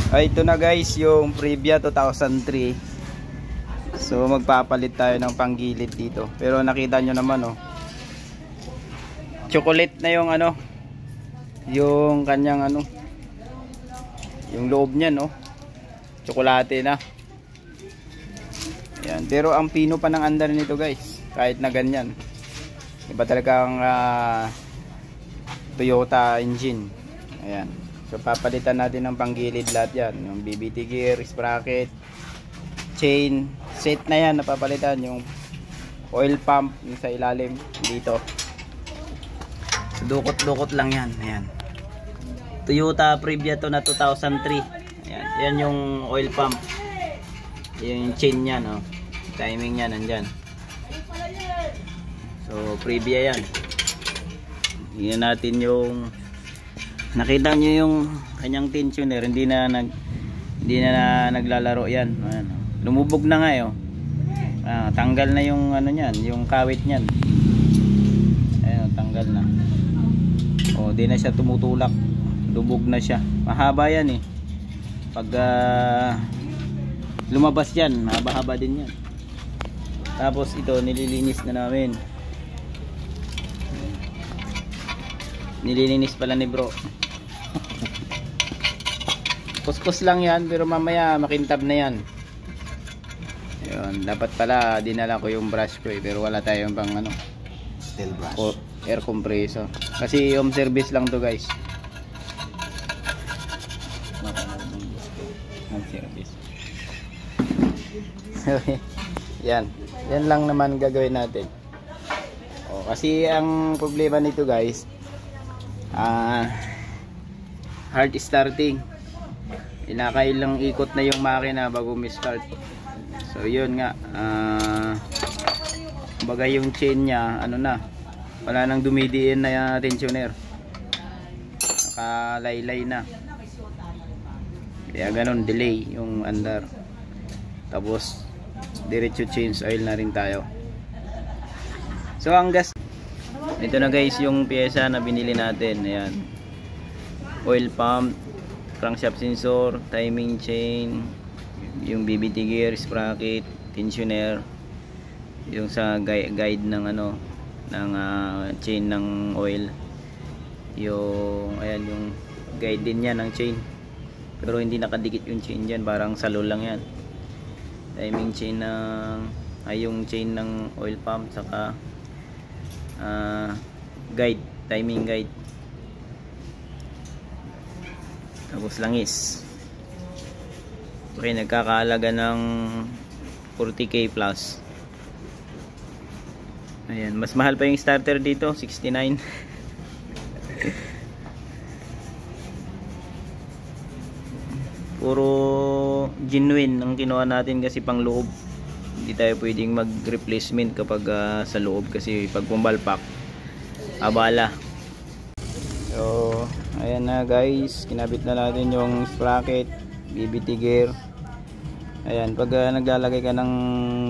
Ay, ito na guys, yung Previa 2003. So magpapalit tayo ng panggilid dito. Pero nakita nyo naman oh, chocolate na yung ano, yung kanyang ano, yung loob niya no, tsokolate na. Ayan. Pero ang pino pa ng andar nito guys, kahit na ganyan. Iba talagang Toyota engine. Ayan. So papalitan natin ng panggilid lahat yan. Yung BBT gear, sprocket, chain, set na yan napapalitan. Yung oil pump yung sa ilalim dito. So dukot-dukot lang yan. Ayan. Toyota Previa to na 2003. Ayan. Yan yung oil pump. Yung chain niya no. Timing niya nandyan. So Previa yan. Tingnan natin yung, nakita nyo yung kanyang tensioner, hindi na naglalaro yan. Ayan. Lumubog na nga yun. Tanggal na yung ano niyan, yung kawit niyan. Ayan, tanggal na. O, di na siya tumutulak. Lubog na siya. Mahaba yan eh. Pag lumabas yan, mahaba-haba din yan. Tapos ito, nililinis na namin. Nililinis pala ni bro. Kuskus lang yan, pero mamaya makintab na yan. Ayun, dapat pala dinala ko yung brush ko eh, pero wala tayong pang ano, steel brush o air compressor. Kasi home service lang to guys. Home service. Yan. Yan lang naman gagawin natin. O, kasi ang problema nito guys, hard starting. Inakailang ikot na yung makina bago mi-start. So yun nga, bagay yung chain nya ano na, wala nang dumidiin na tensioner, nakalaylay na, kaya ganun, delay yung andar. Tapos diretso change oil na rin tayo. So ang gas, ito na guys yung pyesa na binili natin. Ayan, oil pump, crankshaft sensor, timing chain, yung BBT gear, sprocket, tensioner, yung sa guide ng ano, ng chain ng oil, yung ayan yung guide din yan ng chain, pero hindi nakadikit yung chain dyan, parang salo lang yan. Timing chain ng yung chain ng oil pump, saka guide, timing guide. Tapos langis. Okay, nagkakaalaga ng 40k plus. Ayan, mas mahal pa yung starter dito, 69. Puro genuine ang kinuha natin kasi pang loob. Hindi tayo pwedeng mag replacement kapag sa loob, kasi pag pumbalpak abala. So ayan na guys, kinabit na natin yung sprocket, BBT gear. Ayan, pag naglalagay ka ng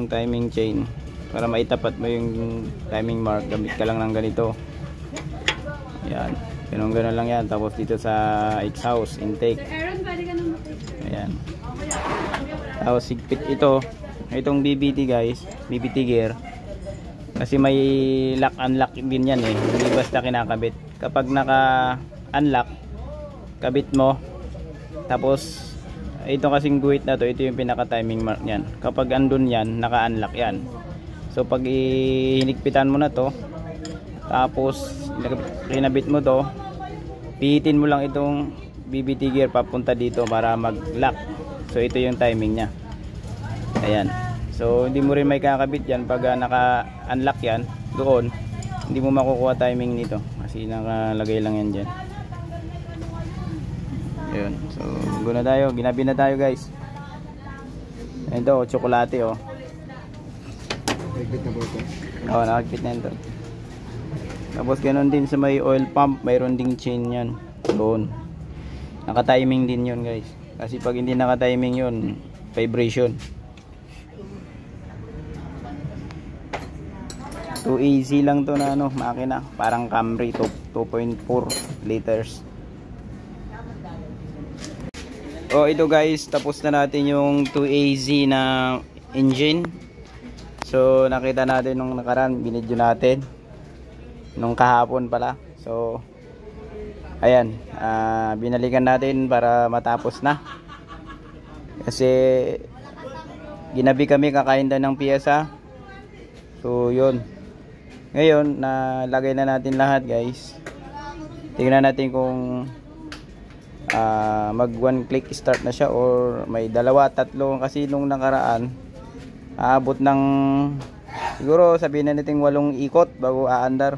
timing chain, para maitapat mo yung timing mark, gamit ka lang ng ganito. Ayan, ganun lang yan. Tapos dito sa exhaust intake, ayan, tapos sigpit ito, itong BBT guys, BBT gear, kasi may lock unlock din yan eh, hindi basta kinakabit. Kapag naka unlock, kabit mo, tapos ito kasing guhit na to, ito yung pinaka timing mark nyan. Kapag andun yan, naka unlock yan. So pag hinigpitan mo na to, tapos kinabit mo to, pihitin mo lang itong BBT gear papunta dito para mag lock. So ito yung timing nya. Ayan. So hindi mo rin may kakabit yan pag naka unlock yan doon, hindi mo makukuha timing nito kasi nakalagay lang yan dyan. Ayun. So guna tayo, ginabi na tayo guys. Ito, tsokolate oh. Nagpit na ba ito? Oo, nakagpit na ito. Tapos ganoon din sa may oil pump, mayroon ding chain yan doon. Naka-timing din yun guys, kasi pag hindi naka-timing yun, vibration. 2AC lang to na ano, makina, parang Camry 2.4 liters. So ito guys, tapos na natin yung 2AZ na engine. So nakita natin nung nakaraan, binidyo natin nung kahapon pala. So ayan, binalikan natin para matapos na. Kasi ginabi kami kakain daw ng piyesa. So yun. Ngayon, nalagay na natin lahat guys. Tingnan natin kung mag one click start na siya or may dalawa, tatlo. Kasi nung nakaraan aabot ng siguro sabihin na natin 8 ikot bago aandar.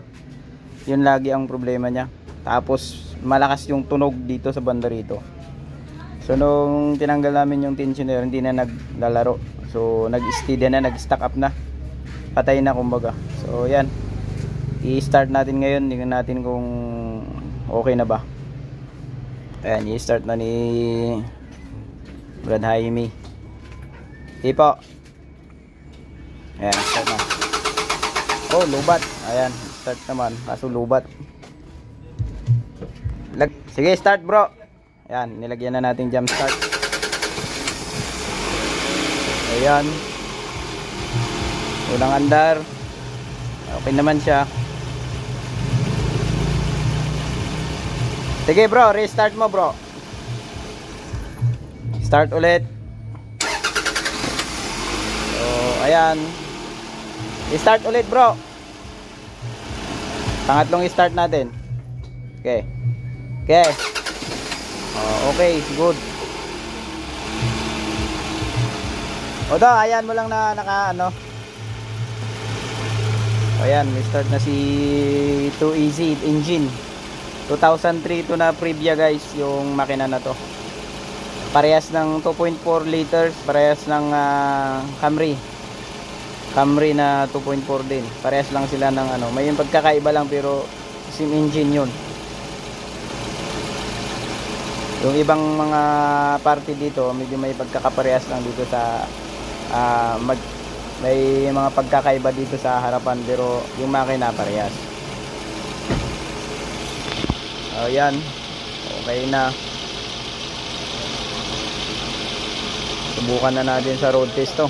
Yun lagi ang problema niya. Tapos malakas yung tunog dito sa banda rito. So nung tinanggal namin yung tensioner, hindi na naglalaro. So nag-steady na, nag-stack up na. Patay na kumbaga. So yan, i-start natin ngayon. Tingnan natin kung okay na ba. Ayan, i-start na ni Brad Jaime. Tipo. Ayan, start na. Oh, lubat. Ayan, start naman. Kaso lubat. Sige, start bro. Ayan, nilagyan na natin jump start. Ayan. Unang andar. Okay naman siya. Sige bro, restart mo bro. Start ulit. So, ayan. I-start ulit bro. Pangatlong i-start natin. Okay. Okay. Okay, good. O daw, ayan mo lang na naka ano. Ayan, may start na si 2AZ engine. 2003 to na Previa guys, yung makina na to. Parehas ng 2.4 liters, parehas ng Camry. Camry na 2.4 din. Parehas lang sila ng ano, may yung pagkakaiba lang pero same engine yun. Yung ibang mga parte dito, medyo may pagkakaparehas lang dito sa may mga pagkakaiba dito sa harapan pero yung makina parehas. Ayan, okay na. Subukan na natin sa road test to.